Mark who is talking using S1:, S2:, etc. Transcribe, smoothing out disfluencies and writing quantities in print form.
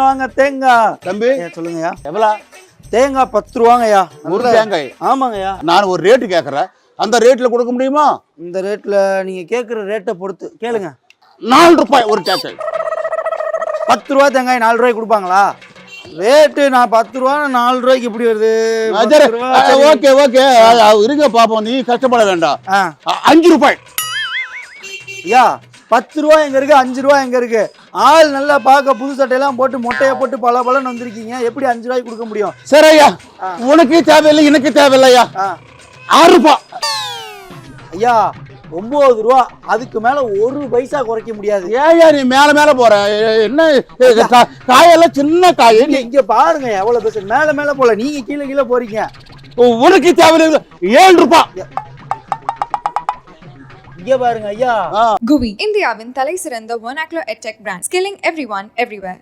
S1: வாங்க தேங்காய்.
S2: தம்பி
S1: சொல்லுங்கய்யா.
S2: எவ்வளோ?
S1: தேங்காய் 10 ரூபாங்கய்யா.
S2: ஒரு தேங்காய்?
S1: ஆமாங்கய்யா.
S2: நான் ஒரு ரேட்டு கேட்குறேன், அந்த ரேட்டில் கொடுக்க முடியுமா?
S1: இந்த ரேட்டில் நீங்கள் கேட்குற ரேட்டை பொறுத்து கேளுங்க.
S2: 4 ரூபாய் ஒரு தேங்காய்.
S1: 10 ரூபா தேங்காய் 4 ரூபாய்க்கு கொடுப்பாங்களா? ரேட்டு நான் 10 ரூபா 4 ரூபாய்க்கு இப்படி வருது.
S2: ஓகே ஓகே இருங்க பாப்போம், நீ கஷ்டப்பட வேண்டாம். 5 ரூபாய்.
S1: ஐயா 10 ரூபா எங்க இருக்கு, 5 ரூபா எங்க இருக்கு? ஆள் நல்லா பார்க்க புது சட்டையெல்லாம் போட்டு மொட்டையை போட்டு பல பலன்னு வந்திருக்கீங்க, எப்படி 5 ரூபாய்க்கு கொடுக்க முடியும்?
S2: சரி ஐயா, உனக்கு தேவையில்லை எனக்கு தேவையில்லை ஐயா. 6 ரூபாய்.
S1: ஐயா 9 ரூபா, அதுக்கு மேல 1 பைசா குறைக்க முடியாது.
S2: ஏயா நீ மேல மேல போற? என்ன காயெல்லாம் சின்ன காய்.
S1: இங்க பாருங்க எவ்வளவு பேச, மேல மேல போல, நீங்க கீழே கீழே போறீங்க.
S2: உனக்கு தேவையில்லை 7 ரூபாய்.
S1: இங்க பாருங்க ஐயா.
S3: GUI, இந்தியாவின் தலை சிறந்த vernacular edtech brand, skilling everyone everywhere.